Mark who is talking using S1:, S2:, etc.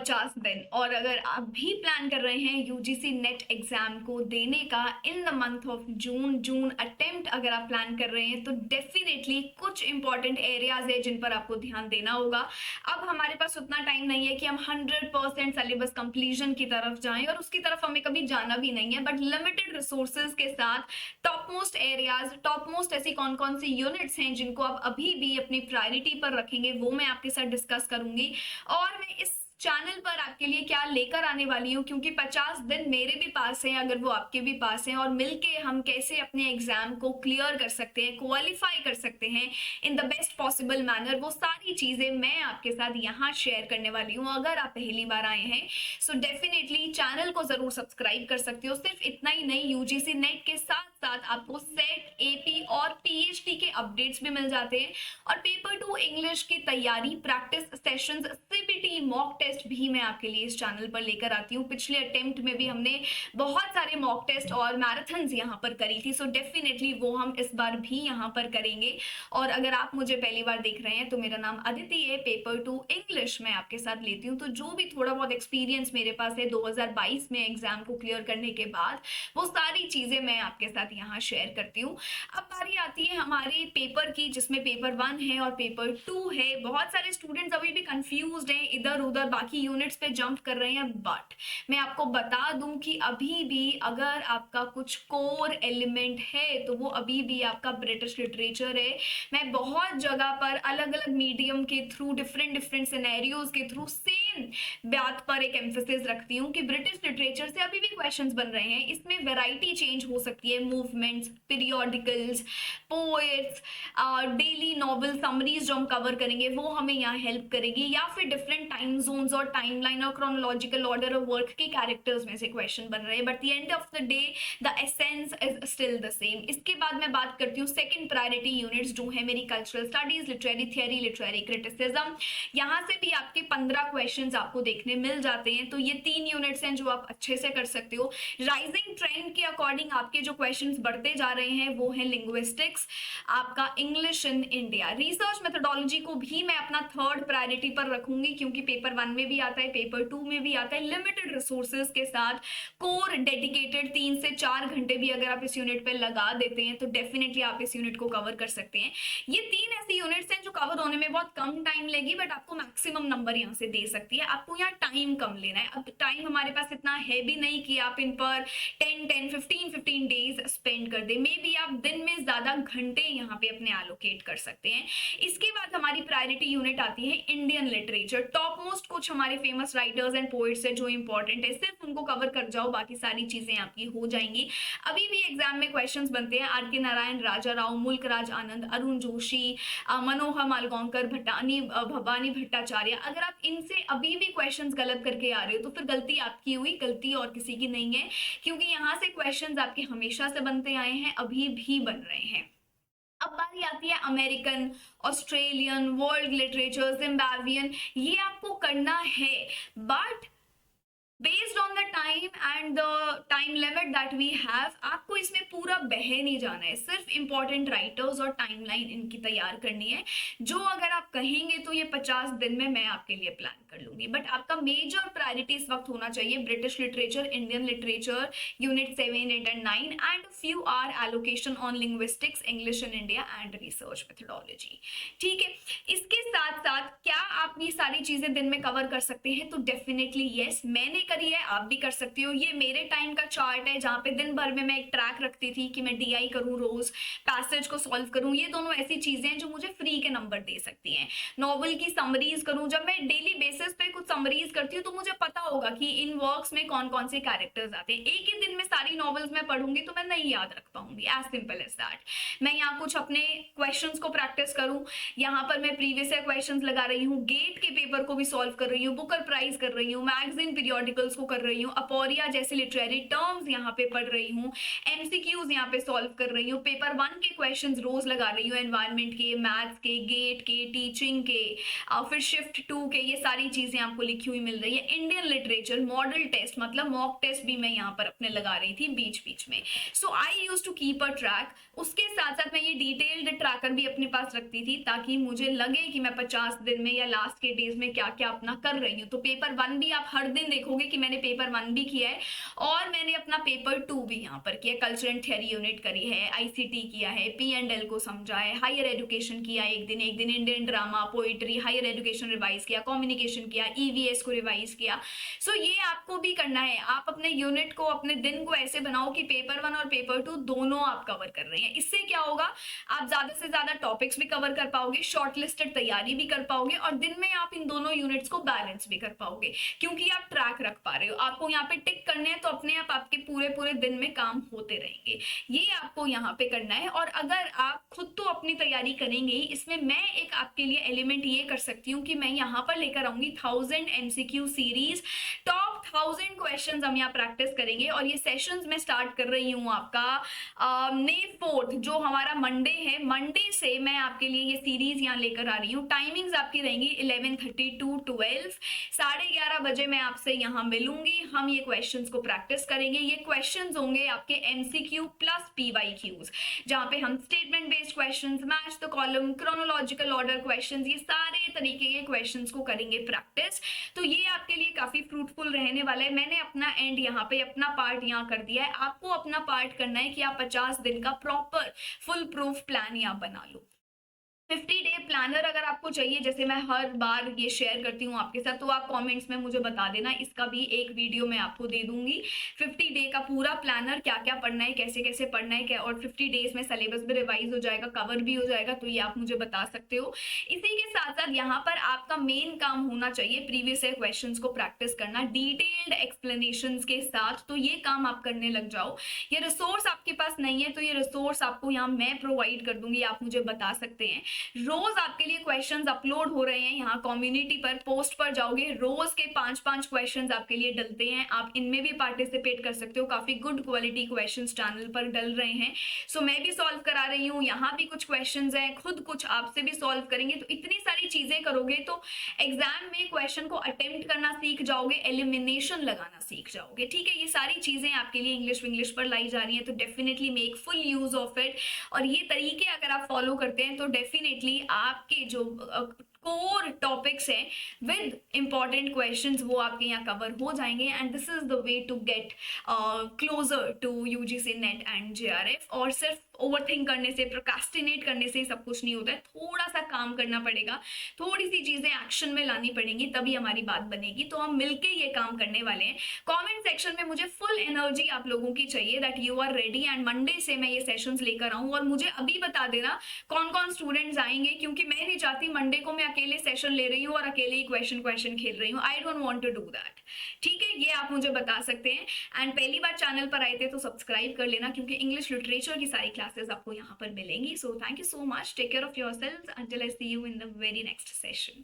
S1: 50 दिन। और अगर आप भी प्लान कर रहे हैं यूजीसी नेट एग्जाम को देने का in the month of June attempt अगर आप प्लान कर रहे हैं तो डेफिनेटली कुछ इंपॉर्टेंट एरियाज है जिन पर आपको ध्यान देना होगा। अब हमारे पास उतना टाइम नहीं है कि हम 100% सिलेबस कंप्लीशन की तरफ जाएं, और उसकी तरफ हमें कभी जाना भी नहीं है, बट लिमिटेड रिसोर्सेज के साथ top most areas, top most ऐसी कौन कौन सी यूनिट्स हैं जिनको आप अभी भी अपनी प्रायोरिटी पर रखेंगे वो मैं आपके साथ डिस्कस करूंगी। और मैं इस चैनल पर आपके लिए क्या लेकर आने वाली हूँ, क्योंकि 50 दिन मेरे भी पास हैं अगर वो आपके भी पास हैं, और मिलके हम कैसे अपने एग्जाम को क्लियर कर सकते हैं, क्वालिफाई कर सकते हैं in the best possible manner, वो सारी चीजें मैं आपके साथ यहाँ शेयर करने वाली हूँ। अगर आप पहली बार आए हैं सो डेफिनेटली चैनल को जरूर सब्सक्राइब कर सकते हो। सिर्फ इतना ही नहीं, यूजीसी नेट के साथ साथ आपको सेट, एपी और पीएचडी के अपडेट्स भी मिल जाते हैं, और पेपर 2 इंग्लिश की तैयारी, practice sessions, CBT mock test भी मैं आपके लिए इस चैनल पर लेकर आती हूँ। पिछले अटेम्प्ट में भी हमने बहुत सारे मॉक टेस्ट और मैराथन्स यहाँ पर करी थी, सो डेफिनेटली वो हम इस बार भी यहाँ पर करेंगे। और अगर आप मुझे पहली बार देख रहे हैं तो मेरा नाम अदिति है, पेपर 2 इंग्लिश मैं आपके साथ लेती हूँ। तो जो भी थोड़ा बहुत एक्सपीरियंस मेरे पास है 2022 में एग्जाम को क्लियर करने के बाद, वो सारी चीजें मैं आपके साथ यहाँ शेयर करती हूँ। अब बारी आती है हमारे पेपर की, जिसमें पेपर 1 है और पेपर 2 है। बहुत सारे स्टूडेंट्स अभी भी कंफ्यूज्ड हैं, इधर उधर बाकी यूनिट्स पे जंप कर रहे हैं, बट मैं आपको बता दूं कि अभी भी अगर आपका कुछ कोर एलिमेंट है तो वो अभी भी आपका ब्रिटिश लिटरेचर है। मैं बहुत जगह पर अलग अलग मीडियम के थ्रू, डिफरेंट सिनेरियोज के थ्रू सेम बात पर एक एम्फेसिस रखती हूँ कि ब्रिटिश लिटरेचर से अभी भी क्वेश्चंस बन रहे हैं। इसमें वैरायटी चेंज हो सकती है, movements, periodicals, poets, daily novel summaries जो हम कवर करेंगे वो हमें यहाँ हेल्प करेगी, या फिर डिफरेंट टाइम जोन्स और टाइमलाइन और क्रोनोलॉजिकल ऑर्डर ऑफ वर्क के कैरेक्टर्स में से क्वेश्चन बन रहे हैं, but the end of the day the essence is still the same. इसके बाद मैं बात करती हूँ सेकंड प्रायोरिटी यूनिट्स जो है मेरी cultural studies, literary theory, literary criticism. यहाँ से भी आपके 15 क्वेश्चंस आपको देखने मिल जाते हैं। तो ये 3 यूनिट्स हैं जो आप अच्छे से कर सकते हो। राइजिंग ट्रेंड के अकॉर्डिंग आपके जो क्वेश्चंस बढ़ते जा रहे हैं वो है लिंग्विस्टिक्स, आपका English in India. Research methodology को भी मैं अपना थर्ड प्रायोरिटी पर रखूंगी, क्योंकि पेपर 1 में भी आता है, पेपर 2 में भी आता है। लिमिटेड रिसोर्सेज के साथ कोर डेडिकेटेड 3 से 4 घंटे भी अगर आप इस यूनिट पे लगा देते हैं तो डेफिनेटली आप इस यूनिट को कवर कर सकते हैं। ये 3 ऐसी यूनिट्स हैं जो कवर होने में बहुत कम टाइम लेगी, बट आपको मैक्सिमम नंबर यहाँ से दे सकती है। आपको यहाँ टाइम कम लेना है। अब टाइम हमारे पास इतना है भी नहीं कि आप इन पर 15 डेज स्पेंड कर दे। मे बी आप दिन में ज्यादा घंटे यहाँ पे अपने एलोकेट कर सकते हैं। इसके बाद हमारी प्रायोरिटी यूनिट आती है इंडियन लिटरेचर। टॉप मोस्ट कुछ हमारे फेमस राइटर्स एंड पोइट्स है जो इंपॉर्टेंट है, सिर्फ उनको कवर कर जाओ, बाकी सारी चीजें आपकी हो जाएंगी। अभी भी एग्जाम में क्वेश्चंस बनते हैं आर के नारायण, राजा राव, मुल्कराज आनंद, अरुण जोशी, मनोहर मालगांवकर, भवानी भट्टाचार्य। अगर आप इनसे अभी भी क्वेश्चंस गलत करके आ रहे हो तो फिर गलती आपकी हुई, गलती और किसी की नहीं है, क्योंकि यहाँ से क्वेश्चंस आपके हमेशा से बनते आए हैं, अभी भी बन रहे हैं। अब बारी आती है American, Australian, world literature, Zimbabwean. ये आपको करना है, but based on the time and the time limit that we have, आपको इसमें पूरा बह नहीं जाना है। सिर्फ इंपॉर्टेंट राइटर्स और टाइमलाइन इनकी तैयार करनी है, जो अगर आप कहेंगे तो ये 50 दिन में मैं आपके लिए प्लान कर लूंगी। बट आपका मेजर प्रायोरिटी इस वक्त होना चाहिए British literature, Indian literature, unit 7, 8 and 9, and few are allocation on linguistics, English in India and research methodology. ठीक है, इसके साथ साथ क्या आप ये सारी चीजें दिन में कवर कर सकते हैं? तो डेफिनेटली यस, मैंने करी है, आप भी कर सकती हो। ये मेरे टाइम का चार्ट है जहां पे दिन भर में मैं एक ट्रैक रखती थी कि मैं डीआई करूं, रोज पैसेज को सॉल्व करूं। ये दोनों ऐसी चीजें हैं जो मुझे फ्री के नंबर दे सकती हैं। नॉवल की समरीज करूं, जब मैं डेली बेसिस पे कुछ समरीज करती हूँ तो मुझे पता होगा कि इन वर्क्स में कौन कौन से कैरेक्टर्स आते हैं। एक ही दिन में सारी नॉवेल्स में पढ़ूंगी तो मैं नहीं याद रख पाऊंगी, एज सिंपल एज दैट। मैं यहाँ कुछ अपने क्वेश्चंस को प्रैक्टिस करूं, यहाँ पर मैं प्रीवियस ईयर क्वेश्चंस लगा रही हूँ, गेट के पेपर को भी सॉल्व कर रही हूँ, बुकर प्राइज कर रही हूँ, मैगजीन पीरियोडिकल आर्टिकल्स को कर रही हूँ, अपोरिया जैसे लिटरेरी टर्म्स यहाँ पे पढ़ रही हूँ, एमसीक्यूज यहाँ पे सॉल्व कर रही हूँ, पेपर 1 के क्वेश्चंस रोज लगा रही हूँ, एनवायरनमेंट के, मैथ्स के, गेट के, टीचिंग के, फिर शिफ्ट 2 के, ये सारी चीजें आपको लिखी हुई मिल रही है। इंडियन लिटरेचर मॉडल टेस्ट मतलब मॉक टेस्ट भी मैं यहाँ पर अपने लगा रही थी बीच बीच में। So I use to keep a track. उसके साथ साथ मैं ये डिटेल्ड ट्रैकर भी अपने पास रखती थी ताकि मुझे लगे कि मैं 50 दिन में या लास्ट के डेज में क्या क्या अपना कर रही हूँ। तो पेपर 1 भी आप हर दिन देखोगे कि मैंने पेपर 1 भी किया है और मैंने अपना पेपर 2 भी यहाँ पर किया, कल्चर एंड थ्योरी यूनिट करी है, आईसीटी किया है, P&L को समझा है, हायर एजुकेशन किया एक दिन Indian drama, poetry, higher education revise किया, कम्युनिकेशन किया, ईवीएस को रिवाइज किया। सो ये आपको भी करना है। आप अपने यूनिट को, अपने दिन को ऐसे बनाओ कि पेपर 1 और पेपर 2 दोनों आप कवर कर रहे हैं। इससे क्या होगा, आप ज्यादा से ज्यादा टॉपिक्स भी कवर कर पाओगे, शॉर्टलिस्टेड तैयारी भी कर पाओगे और दिन में आप इन दोनों यूनिट्स को बैलेंस भी कर पाओगे क्योंकि आप ट्रैक रख पा रहे हो। आपको यहाँ पे टिक करने हैं तो अपने आप आपके पूरे पूरे दिन में काम होते रहेंगे। ये आपको यहाँ पे करना है। और अगर आप खुद तो अपनी तैयारी करेंगे ही, इसमें मैं एक आपके लिए एलिमेंट ये कर सकती हूँ कि मैं यहाँ पर लेकर आऊंगी 1000 MCQ सीरीज, टॉप 1000 क्वेश्चंस हम यहाँ प्रैक्टिस करेंगे। और ये सेशंस मैं स्टार्ट कर रही हूँ आपका May 4th जो हमारा मंडे है, मंडे से मैं आपके लिए ये सीरीज यहाँ लेकर आ रही हूँ। टाइमिंग्स आपकी रहेंगी 11:30 to 12, 11:30 बजे मैं आपसे यहाँ मिलूंगी। हम ये क्वेश्चंस को प्रैक्टिस करेंगे। ये क्वेश्चंस होंगे आपके MCQ प्लस PYQs, जहाँ पे हम statement based questions, match the column, chronological order questions, ये सारे तरीके के क्वेश्चंस को करेंगे प्रैक्टिस। तो ये आपके लिए काफी फ्रूटफुल रहने वाला है। मैंने अपना एंड यहाँ पे, अपना पार्ट यहाँ कर दिया है। आपको अपना पार्ट करना है कि आप 50 दिन का प्रॉपर फुल प्रूफ प्लान यहाँ बना लो। 50-डे प्लानर अगर आपको चाहिए, जैसे मैं हर बार ये शेयर करती हूँ आपके साथ, तो आप कमेंट्स में मुझे बता देना, इसका भी एक वीडियो मैं आपको दे दूंगी। 50 डे का पूरा प्लानर, क्या क्या पढ़ना है, कैसे कैसे पढ़ना है, क्या, और 50 डेज में सिलेबस भी रिवाइज हो जाएगा, कवर भी हो जाएगा, तो ये आप मुझे बता सकते हो। इसी के साथ साथ यहाँ पर आपका मेन काम होना चाहिए प्रीवियस ईयर क्वेश्चंस को प्रैक्टिस करना डिटेल्ड एक्सप्लेनेशन के साथ। तो ये काम आप करने लग जाओ। ये रिसोर्स आपके पास नहीं है तो ये रिसोर्स आपको यहाँ मैं प्रोवाइड कर दूंगी, आप मुझे बता सकते हैं। रोज आपके लिए क्वेश्चंस अपलोड हो रहे हैं यहाँ कम्युनिटी पर, पोस्ट पर जाओगे, रोज के 5-5 क्वेश्चंस आपके लिए डलते हैं। आप इनमें भी पार्टिसिपेट कर सकते हो। काफी गुड क्वालिटी क्वेश्चंस चैनल पर डल रहे हैं। सो मैं भी सॉल्व करा रही हूँ, यहाँ भी कुछ क्वेश्चंस हैं, खुद कुछ आपसे भी सॉल्व करेंगे। तो इतनी सारी चीजें करोगे तो एग्जाम में क्वेश्चन को अटेम्प्ट करना सीख जाओगे, एलिमिनेशन लगाना सीख जाओगे। ठीक है, ये सारी चीजें आपके लिए इंग्लिश पर लाई जा रही है, तो definitely make full use of it. और ये तरीके अगर आप फॉलो करते हैं तो डेफिनेटली आपके जो कोर टॉपिक्स हैं विद इंपॉर्टेंट क्वेश्चंस वो आपके यहाँ कवर हो जाएंगे। And this is the way to get closer to UGC NET and JRF। और सिर्फ ओवरथिंक करने से, प्रोक्रास्टिनेट करने से सब कुछ नहीं होता है। थोड़ा सा काम करना पड़ेगा, थोड़ी सी चीजें एक्शन में लानी पड़ेंगी, तभी हमारी बात बनेगी। तो हम मिलके ये काम करने वाले हैं। कमेंट सेक्शन में मुझे फुल एनर्जी आप लोगों की चाहिए, that you are ready. And Monday से मैं ये सेशंस लेकर आऊं। और मुझे अभी बता देना कौन कौन स्टूडेंट्स आएंगे, क्योंकि मैं नहीं चाहती मंडे को मैं अकेले सेशन ले रही हूँ और अकेले ही क्वेश्चन खेल रही हूँ। I don't want to do that. ठीक है, ये आप मुझे बता सकते हैं। एंड पहली बार चैनल पर आए थे तो सब्सक्राइब कर लेना, क्योंकि इंग्लिश लिटरेचर की सारी क्लासेस आपको यहाँ पर मिलेंगी। So thank you so much, take care of yourselves, until I see you in the very next session.